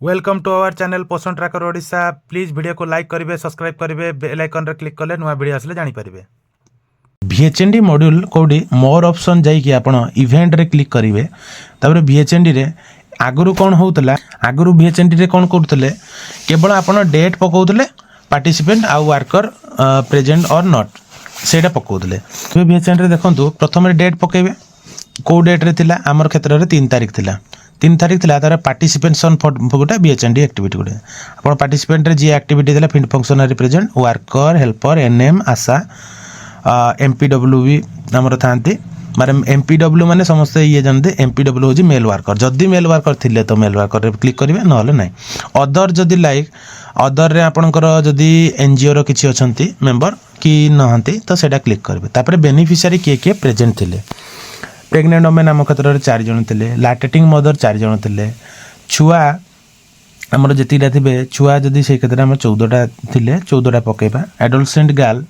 Welcome to our channel पोषण tracker Odisha. Please video को like करेंगे, सब्सक्राइब करेंगे, बेल आइकन रे क्लिक कले नुआ वीडियो आसले जानि परिबे। VHND मॉड्यूल कोडी मोर ऑप्शन जाई कि आपण इवेंट रे क्लिक करिवे। तापर VHND रे आगुरु कोन होउतला, आगुरु VHND रे कोन करतले केवल आपण डेट पकाउतले पार्टिसिपेंट आ वर्कर प्रेजेंट और नॉट सेटा पकाउतले। तो VHND रे देखंतु प्रथम रे डेट पकेबे, को डेट रे थिला हमर क्षेत्र रे 3 तारिख थिला, 3 तारिख थिला तार पार्टिसिपेशन गोटे VHND एक्टिविटी गोटे आप पार्टिसिपेंट रे जी एक्टिविटी थिला field functionary present worker helper ANM ASHA MPW भी हमर थांती मारे MPW माने समस्त ये जानते MPW होजी मेल वर्कर। जदि मेल वर्कर थिले तो मेल वर्कर रे क्लिक करिवे, नहले नै अदर जदि लाइक अदर रे आपनकर जदि एनजीओ रो किछि अछंती मेंबर कि नहंती तो सेटा क्लिक करिवे। तापर बेनिफिशियरी के प्रेजेंट थिले, प्रेग्नेंट वोमेन आम क्षेत्र में 4 जन थे, लैक्टेटिंग मदर 4 जन थे, छुआ आमर जीटा थे छुआ जदि से क्षेत्र में 14टा थे 14टा पकेबा। एडोलसेंट गर्ल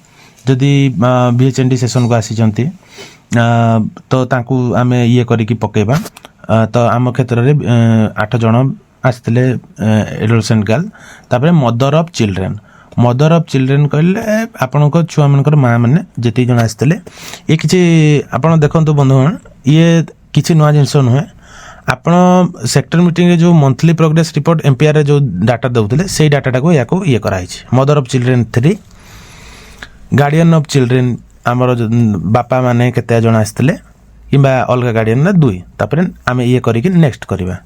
जदि VHND सेशन को आसी तो तांकू आमे ये करिकी पकेबा। तो आम क्षेत्र में 8 जन आसते एडोलसेंट गर्ल। तापर मदर ऑफ चिल्ड्रेन कहले आपण छुआ मनकर माँ मैंने जी जन आसते ये किसी आपड़ देखो बंधुगण ये किसी नुआ जिनस नुहे। आपण सेक्टर मीटिंग जो मंथली प्रोग्रेस रिपोर्ट MPR रे जो डाटा दउतले से डाटा को याको ये कराई mother of children 3, guardian of children आमर बापा माने केते जन आसते किंबा अलग गार्डियन ना 2। तापर आमे ये करिक नेक्स्ट करबा,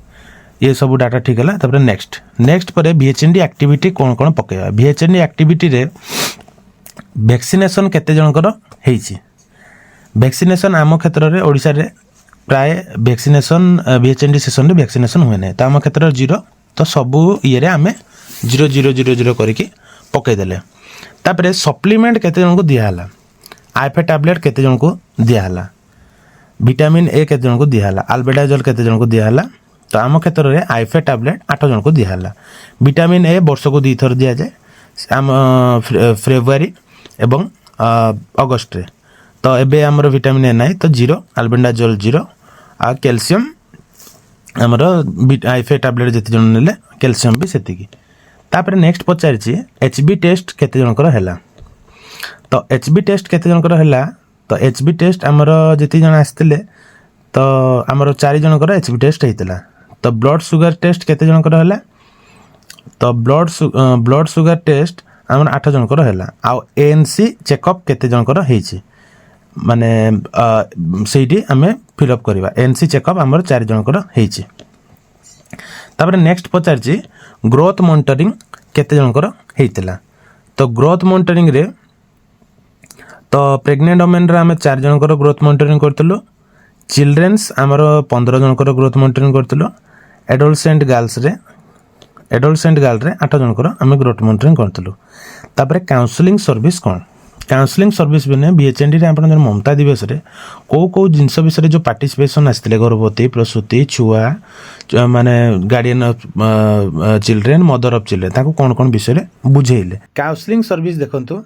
ये सब डाटा ठीक है। तापर नेक्स्ट पर VHND एक्टिविटी कौन कौन पकेबा। VHND एक्टिविटी रे वैक्सीनेशन केते जनकर हेइची। वैक्सीनेशन आम क्षेत्र रे ओडिसा रे प्राय वैक्सीनेशन VHND सेशन रे वैक्सीनेशन हुए नै, तो आम क्षेत्र 0 तो सबू ये रे आमे 0 करिकी पके देले। तापर सप्लीमेंट केते जन को दिया हला, आईफे टैबलेट केते जन को दिया हला, विटामिन A केते जन को दिया हला, अल्बेंडाजोल केते जन को दिया हला। तो आम क्षेत्र में आईफे टैबलेट 8 जन को दिहला। विटामिन A वर्ष को 2 थर दि जाए आम फेब्रुआरी एवं अगस्ट रे। तो एबे आमर विटामिन A नहीं तो 0, अल्बेंडाजोल 0 आ कैल्शियम आमर आईफे टैबलेट जिते जन नेले कैल्शियम भी सेतिकी। तापर नेक्स्ट पचारिछि HB टेस्ट केते जनकर हैला। तो HB टेस्ट केते जनकर हैला, तो HB टेस्ट आमर जिते जन आस्तिले तो आमर 4 जनकर HB टेस्ट हेतिला। तो ब्लड सुगर टेस्ट केते जनकर हैला, तो ब्लड सुगर टेस्ट आमर 8 जनकर हैला। आ ANC चेकअप केते जनकर हेछि माने सेठी आमे फिल अप करबा। ANC चेकअप आमर 4 जनकर हेछि। तापर नेक्स्ट पचारछि ग्रोथ मॉनिटरिंग केते जनकर हेतिला। तो ग्रोथ मॉनिटरिंग रे तो प्रेग्नेंट वोमेन रे आमे 4 जनकर ग्रोथ मॉनिटरिंग करतलो, चिल्ड्रेन्स आमर 15 जनकर ग्रोथ मॉनिटरिंग करतलो, एडोलसेंट गर्ल रे 8 जनकर आमे ग्रोथ मॉनिटरिंग करतलो। तापर काउंसलिंग सर्विस कोन, काउंसलिंग सर्विस बिने VHND रे आपण जन ममता दिवस रे को जिंस विषय जो पार्टिसिपेशन आस्तिले गर्भवती प्रसूति छुआ माने guardian of children mother of children ताको कोन कोन विषय रे बुझेइले। काउंसलिंग सर्विस देखंतु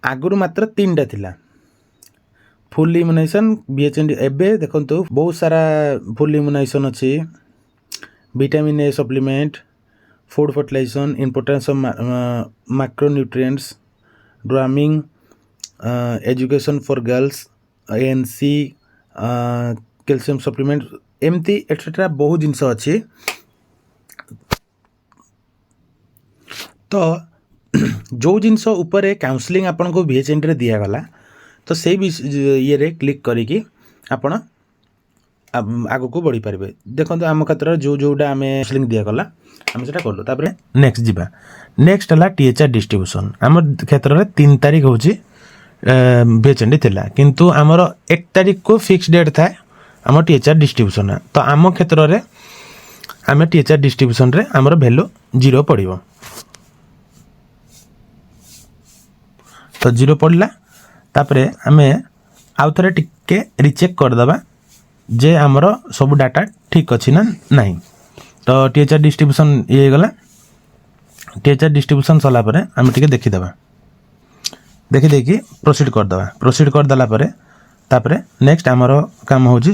आगुरु मात्र 3टा थिला फुल इम्यूनाइजेशन VHND। एबे देखंतु बहुत सारा फुल इम्यूनाइजेशन अछि, vitamin A supplement, food fertilisation, importance of macronutrients, deworming, education for girls, ANC, calcium supplement एमती एक्सेट्रा बहुत जिनस अछि। तो जो जिनस ऊपर काउंसलिंग आपन को VHND रे दिया गला तो से ये रे क्लिक करिकी आपण आगो को बढ़ी पारे। देखो आम क्षेत्र जो जोटा आम काउंसलिंग दिया गला आम सेटा करलो। तापर नेक्स्ट जीवा, नेक्स्ट हला THR डिस्ट्रीब्यूशन। आम क्षेत्र में 3 तारिख होची VHND थिला, किंतु आमर 1 तारिख को फिक्स डेट था आम THR डिस्ट्रीब्यूशन। तो आम क्षेत्र में आम THR डिस्ट्रीब्यूशन रे आमर वैल्यू 0 पड़िबो। तो 0 पड़ला। तापर आमे आउ थरे टिके रिचेक कर दबा जे आमर सब डाटा ठीक अछि ना नहीं। तो THR डिस्ट्रीब्यूशन ये गला। THR डिस्ट्रीब्यूशन सला परे आमे टिके देखि दबा, देखि देखि प्रोसीड कर दबा। दला परे तापर नेक्स्ट आमर काम होची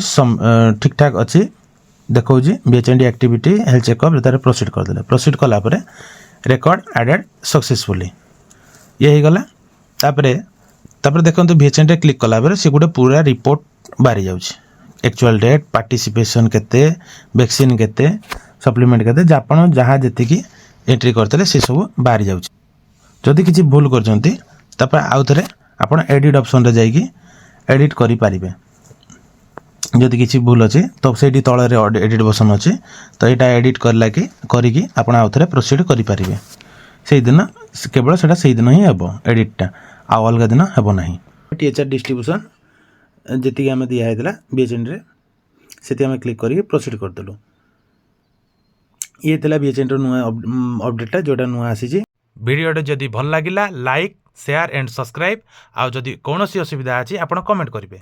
ठीक ठाक अछि ଦେଖାଉଛି BHND ଆକ୍ଟିଭିଟି ହେଲ୍ଥ ଚେକଅପ୍ ତାର ପ୍ରୋସିଡ୍ କରିଦେଲେ। ପ୍ରୋସିଡ୍ କଲା ପରେ ରେକର୍ଡ ଆଡେଡ୍ ସକ୍ସେସଫୁଲି ଇଏ ହେଇଗଲା। ତାପରେ ଦେଖନ୍ତୁ BHND କ୍ଲିକ୍ କଲା ପରେ ସେ ଗୋଟେ ପୁରା ରିପୋର୍ଟ ବାହାରି ଯାଉଛି। एक्चुअल डेट, पार्टिसिपेशन केते, वैक्सीन केते, सप्लीमेंट केते, आपण जहाँ जेतिकी एंट्री करते से सब बाहरी जाउछि। जदि किसी भूल करछंती तापर आउ थरे आपण एडिट ऑप्शन रे जाइकी एडिट करि पारिबे। जदि किसी भूल अछि तो सेठी तळे रे एडिट बटन अछि, तो एटा एडिट करला कि करिकी आपण आउ थरे प्रोसीड करि पारिबे। सेही दिन केवल सेटा सेही दिन ही हेबो एडिटटा, आ अलगा दिन हेबो नाही। THR डिस्ट्रीब्यूशन जी आम दिखाई BHND रे से आम क्लिक करके प्रोसीड करदेलु। ये BHND नुआ अपडेटा जोटा नुआ आसी। वीडियोटे जदि भल लगिला लाइक शेयर एंड सब्सक्राइब। आउ जदि कौन असुविधा अच्छी आप कमेंट करेंगे।